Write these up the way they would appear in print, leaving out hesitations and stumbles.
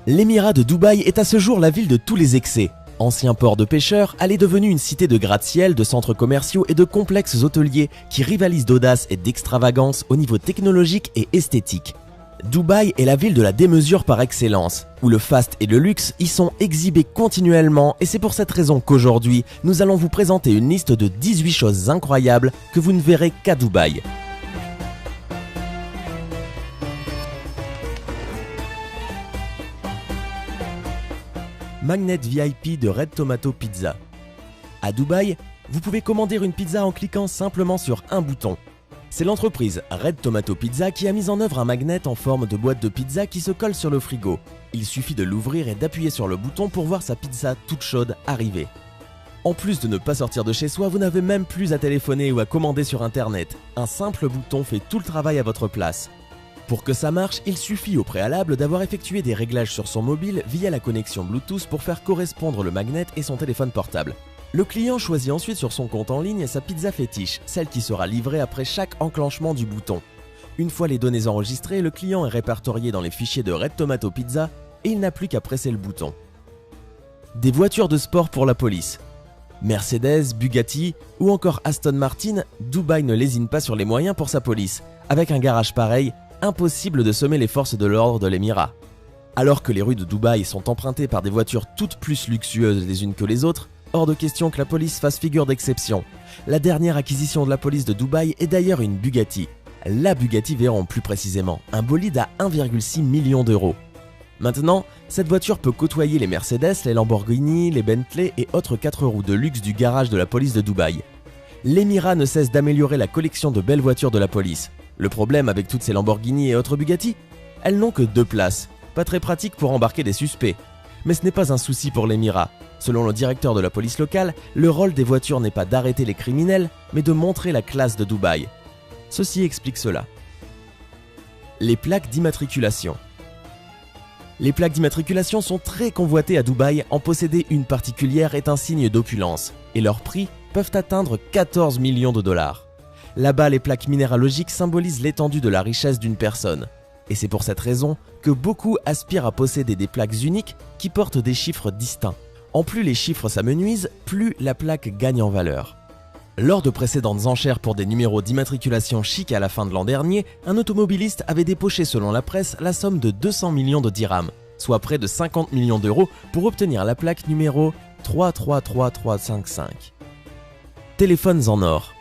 L'émirat de Dubaï est à ce jour la ville de tous les excès. Ancien port de pêcheurs, elle est devenue une cité de gratte-ciel, de centres commerciaux et de complexes hôteliers qui rivalisent d'audace et d'extravagance au niveau technologique et esthétique. Dubaï est la ville de la démesure par excellence, où le faste et le luxe y sont exhibés continuellement, et c'est pour cette raison qu'aujourd'hui, nous allons vous présenter une liste de 18 choses incroyables que vous ne verrez qu'à Dubaï. Magnet VIP de Red Tomato Pizza. À Dubaï, vous pouvez commander une pizza en cliquant simplement sur un bouton. C'est l'entreprise Red Tomato Pizza qui a mis en œuvre un magnet en forme de boîte de pizza qui se colle sur le frigo. Il suffit de l'ouvrir et d'appuyer sur le bouton pour voir sa pizza toute chaude arriver. En plus de ne pas sortir de chez soi, vous n'avez même plus à téléphoner ou à commander sur internet. Un simple bouton fait tout le travail à votre place. Pour que ça marche, il suffit au préalable d'avoir effectué des réglages sur son mobile via la connexion Bluetooth pour faire correspondre le magnet et son téléphone portable. Le client choisit ensuite sur son compte en ligne sa pizza fétiche, celle qui sera livrée après chaque enclenchement du bouton. Une fois les données enregistrées, le client est répertorié dans les fichiers de Red Tomato Pizza et il n'a plus qu'à presser le bouton. Des voitures de sport pour la police. Mercedes, Bugatti ou encore Aston Martin, Dubaï ne lésine pas sur les moyens pour sa police. Avec un garage pareil, impossible de semer les forces de l'ordre de l'émirat. Alors que les rues de Dubaï sont empruntées par des voitures toutes plus luxueuses les unes que les autres, hors de question que la police fasse figure d'exception. La dernière acquisition de la police de Dubaï est d'ailleurs une Bugatti. La Bugatti Veyron plus précisément, un bolide à 1,6 million d'euros. Maintenant, cette voiture peut côtoyer les Mercedes, les Lamborghini, les Bentley et autres 4 roues de luxe du garage de la police de Dubaï. L'émirat ne cesse d'améliorer la collection de belles voitures de la police. Le problème avec toutes ces Lamborghini et autres Bugatti, elles n'ont que 2 places, pas très pratique pour embarquer des suspects. Mais ce n'est pas un souci pour l'émirat. Selon le directeur de la police locale, le rôle des voitures n'est pas d'arrêter les criminels, mais de montrer la classe de Dubaï. Ceci explique cela. Les plaques d'immatriculation. Les plaques d'immatriculation sont très convoitées à Dubaï, en posséder une particulière est un signe d'opulence, et leurs prix peuvent atteindre 14 millions de dollars. Là-bas, les plaques minéralogiques symbolisent l'étendue de la richesse d'une personne. Et c'est pour cette raison que beaucoup aspirent à posséder des plaques uniques qui portent des chiffres distincts. En plus les chiffres s'amenuisent, plus la plaque gagne en valeur. Lors de précédentes enchères pour des numéros d'immatriculation chic à la fin de l'an dernier, un automobiliste avait dépoché selon la presse la somme de 200 millions de dirhams, soit près de 50 millions d'euros pour obtenir la plaque numéro 333355. Téléphones en or.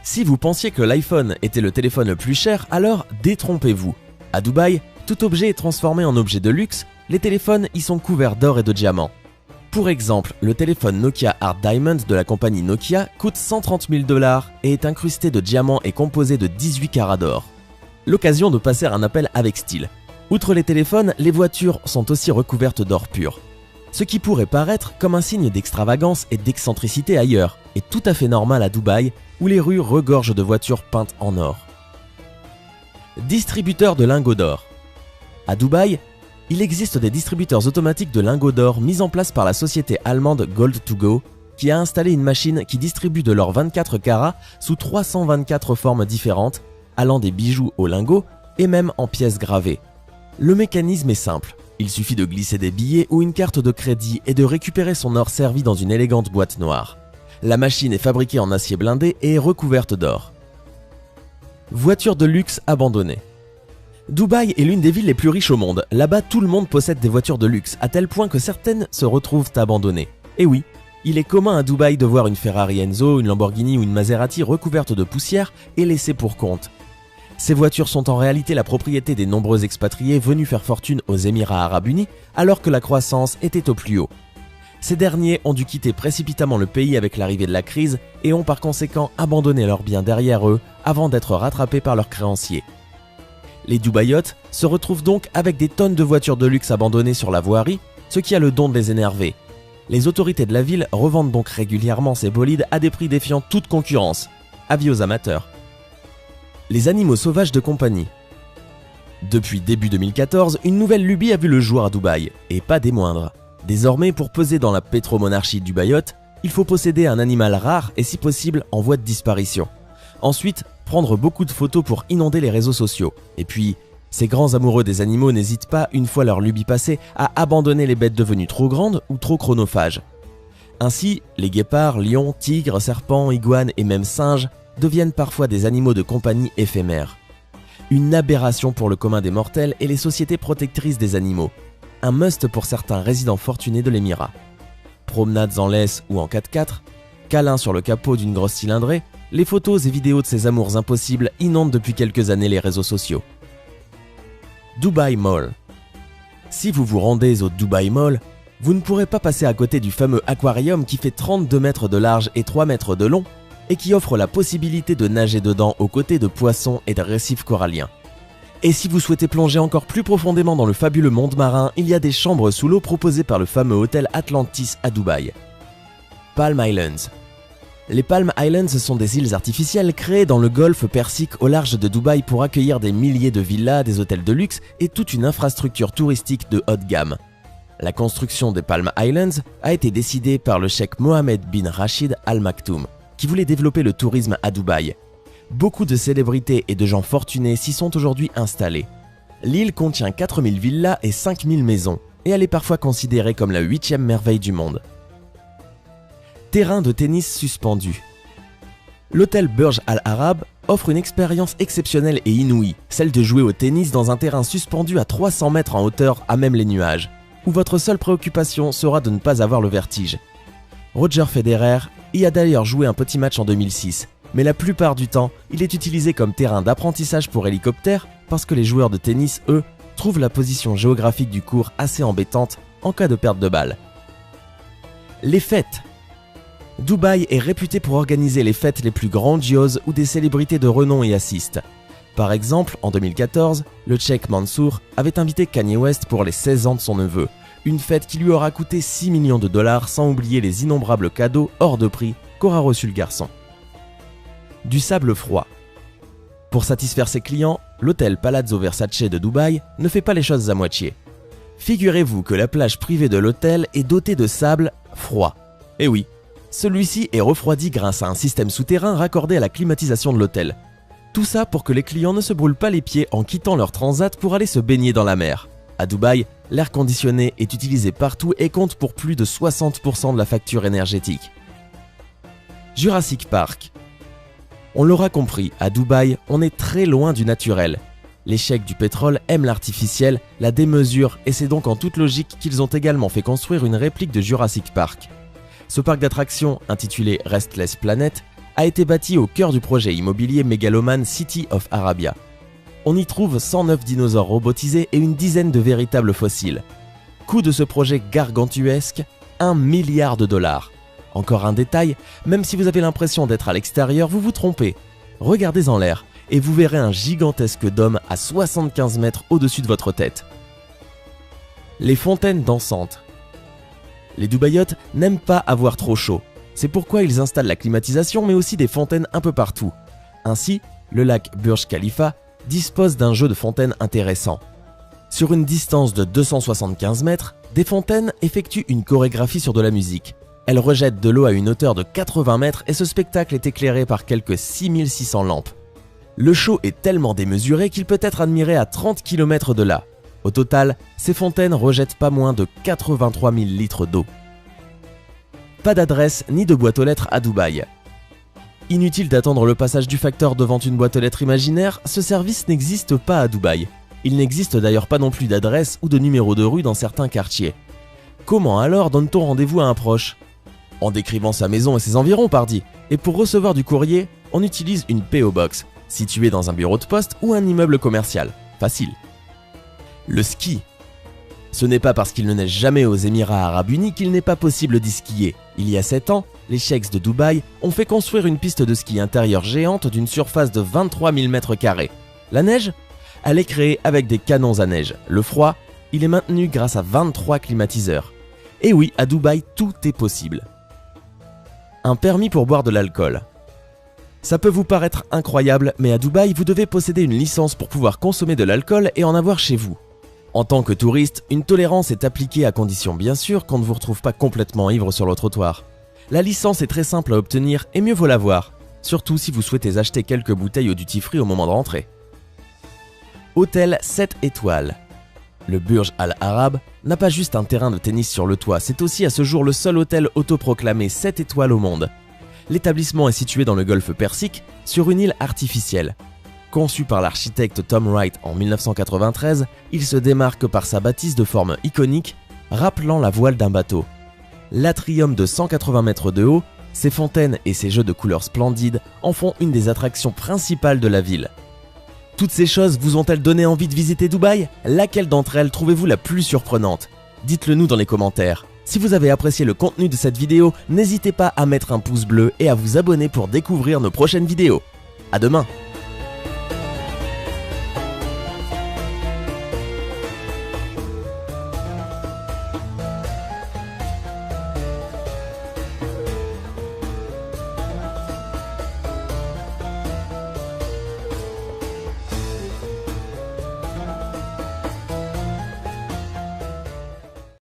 Si vous pensiez que l'iPhone était le téléphone le plus cher, alors détrompez-vous. À Dubaï, tout objet est transformé en objet de luxe, les téléphones y sont couverts d'or et de diamants. Pour exemple, le téléphone Nokia Hard Diamond de la compagnie Nokia coûte 130 000 $ et est incrusté de diamants et composé de 18 carats d'or. L'occasion de passer un appel avec style. Outre les téléphones, les voitures sont aussi recouvertes d'or pur. Ce qui pourrait paraître comme un signe d'extravagance et d'excentricité ailleurs, est tout à fait normal à Dubaï, où les rues regorgent de voitures peintes en or. Distributeurs de lingots d'or. À Dubaï, il existe des distributeurs automatiques de lingots d'or mis en place par la société allemande Gold2Go, qui a installé une machine qui distribue de l'or 24 carats sous 324 formes différentes, allant des bijoux aux lingots et même en pièces gravées. Le mécanisme est simple. Il suffit de glisser des billets ou une carte de crédit et de récupérer son or servi dans une élégante boîte noire. La machine est fabriquée en acier blindé et est recouverte d'or. Voitures de luxe abandonnées. Dubaï est l'une des villes les plus riches au monde. Là-bas, tout le monde possède des voitures de luxe, à tel point que certaines se retrouvent abandonnées. Et oui, il est commun à Dubaï de voir une Ferrari Enzo, une Lamborghini ou une Maserati recouverte de poussière et laissée pour compte. Ces voitures sont en réalité la propriété des nombreux expatriés venus faire fortune aux Émirats Arabes Unis alors que la croissance était au plus haut. Ces derniers ont dû quitter précipitamment le pays avec l'arrivée de la crise et ont par conséquent abandonné leurs biens derrière eux avant d'être rattrapés par leurs créanciers. Les Dubaïotes se retrouvent donc avec des tonnes de voitures de luxe abandonnées sur la voirie, ce qui a le don de les énerver. Les autorités de la ville revendent donc régulièrement ces bolides à des prix défiant toute concurrence. Avis aux amateurs. Les animaux sauvages de compagnie. Depuis début 2014, une nouvelle lubie a vu le jour à Dubaï, et pas des moindres. Désormais, pour peser dans la pétromonarchie dubaïote, il faut posséder un animal rare et si possible en voie de disparition. Ensuite, prendre beaucoup de photos pour inonder les réseaux sociaux. Et puis, Ces grands amoureux des animaux n'hésitent pas, une fois leur lubie passée, à abandonner les bêtes devenues trop grandes ou trop chronophages. Ainsi, les guépards, lions, tigres, serpents, iguanes et même singes deviennent parfois des animaux de compagnie éphémères. Une aberration pour le commun des mortels et les sociétés protectrices des animaux. Un must pour certains résidents fortunés de l'émirat. Promenades en laisse ou en 4x4, câlins sur le capot d'une grosse cylindrée, les photos et vidéos de ces amours impossibles inondent depuis quelques années les réseaux sociaux. Dubai Mall. Si vous vous rendez au Dubai Mall, vous ne pourrez pas passer à côté du fameux aquarium qui fait 32 mètres de large et 3 mètres de long et qui offre la possibilité de nager dedans aux côtés de poissons et de récifs coralliens. Et si vous souhaitez plonger encore plus profondément dans le fabuleux monde marin, il y a des chambres sous l'eau proposées par le fameux hôtel Atlantis à Dubaï. Palm Islands. Les Palm Islands sont des îles artificielles créées dans le golfe Persique au large de Dubaï pour accueillir des milliers de villas, des hôtels de luxe et toute une infrastructure touristique de haute gamme. La construction des Palm Islands a été décidée par le cheikh Mohammed bin Rachid Al Maktoum, qui voulait développer le tourisme à Dubaï. Beaucoup de célébrités et de gens fortunés s'y sont aujourd'hui installés. L'île contient 4000 villas et 5000 maisons, et elle est parfois considérée comme la 8e merveille du monde. Terrain de tennis suspendu. L'hôtel Burj Al Arab offre une expérience exceptionnelle et inouïe, celle de jouer au tennis dans un terrain suspendu à 300 mètres en hauteur à même les nuages, où votre seule préoccupation sera de ne pas avoir le vertige. Roger Federer y a d'ailleurs joué un petit match en 2006, mais la plupart du temps, il est utilisé comme terrain d'apprentissage pour hélicoptères parce que les joueurs de tennis, eux, trouvent la position géographique du court assez embêtante en cas de perte de balle. Les fêtes. Dubaï est réputé pour organiser les fêtes les plus grandioses où des célébrités de renom y assistent. Par exemple, en 2014, le cheikh Mansour avait invité Kanye West pour les 16 ans de son neveu, une fête qui lui aura coûté 6 millions de dollars sans oublier les innombrables cadeaux hors de prix qu'aura reçu le garçon. Du sable froid. Pour satisfaire ses clients, l'hôtel Palazzo Versace de Dubaï ne fait pas les choses à moitié. Figurez-vous que la plage privée de l'hôtel est dotée de sable froid. Et oui, celui-ci est refroidi grâce à un système souterrain raccordé à la climatisation de l'hôtel. Tout ça pour que les clients ne se brûlent pas les pieds en quittant leur transat pour aller se baigner dans la mer. À Dubaï, l'air conditionné est utilisé partout et compte pour plus de 60% de la facture énergétique. Jurassic Park. On l'aura compris, à Dubaï, on est très loin du naturel. Les cheikhs du pétrole aiment l'artificiel, la démesure, et c'est donc en toute logique qu'ils ont également fait construire une réplique de Jurassic Park. Ce parc d'attractions, intitulé Restless Planet, a été bâti au cœur du projet immobilier mégalomane City of Arabia. On y trouve 109 dinosaures robotisés et une dizaine de véritables fossiles. Coût de ce projet gargantuesque, 1 milliard de dollars. Encore un détail, même si vous avez l'impression d'être à l'extérieur, vous vous trompez. Regardez en l'air et vous verrez un gigantesque dôme à 75 mètres au-dessus de votre tête. Les fontaines dansantes. Les Dubaïotes n'aiment pas avoir trop chaud. C'est pourquoi ils installent la climatisation mais aussi des fontaines un peu partout. Ainsi, le lac Burj Khalifa dispose d'un jeu de fontaines intéressant. Sur une distance de 275 mètres, des fontaines effectuent une chorégraphie sur de la musique. Elles rejettent de l'eau à une hauteur de 80 mètres et ce spectacle est éclairé par quelques 6600 lampes. Le show est tellement démesuré qu'il peut être admiré à 30 km de là. Au total, ces fontaines rejettent pas moins de 83 000 litres d'eau. Pas d'adresse ni de boîte aux lettres à Dubaï. Inutile d'attendre le passage du facteur devant une boîte aux lettres imaginaire, ce service n'existe pas à Dubaï. Il n'existe d'ailleurs pas non plus d'adresse ou de numéro de rue dans certains quartiers. Comment alors donne-t-on rendez-vous à un proche? En décrivant sa maison et ses environs, pardi. Et pour recevoir du courrier, on utilise une PO Box, située dans un bureau de poste ou un immeuble commercial. Facile. Le ski. Ce n'est pas parce qu'il ne neige jamais aux Émirats Arabes Unis qu'il n'est pas possible d'y skier. Il y a 7 ans, les cheikhs de Dubaï ont fait construire une piste de ski intérieure géante d'une surface de 23 000 m². La neige? Elle est créée avec des canons à neige. Le froid? Il est maintenu grâce à 23 climatiseurs. Et oui, à Dubaï, tout est possible. Un permis pour boire de l'alcool. Ça peut vous paraître incroyable, mais à Dubaï, vous devez posséder une licence pour pouvoir consommer de l'alcool et en avoir chez vous. En tant que touriste, une tolérance est appliquée à condition bien sûr qu'on ne vous retrouve pas complètement ivre sur le trottoir. La licence est très simple à obtenir et mieux vaut l'avoir, surtout si vous souhaitez acheter quelques bouteilles au duty free au moment de rentrer. Hôtel 7 étoiles. Le Burj Al Arab n'a pas juste un terrain de tennis sur le toit, c'est aussi à ce jour le seul hôtel autoproclamé 7 étoiles au monde. L'établissement est situé dans le golfe Persique, sur une île artificielle. Conçu par l'architecte Tom Wright en 1993, il se démarque par sa bâtisse de forme iconique, rappelant la voile d'un bateau. L'atrium de 180 mètres de haut, ses fontaines et ses jeux de couleurs splendides en font une des attractions principales de la ville. Toutes ces choses vous ont-elles donné envie de visiter Dubaï? Laquelle d'entre elles trouvez-vous la plus surprenante? Dites-le nous dans les commentaires. Si vous avez apprécié le contenu de cette vidéo, n'hésitez pas à mettre un pouce bleu et à vous abonner pour découvrir nos prochaines vidéos. À demain!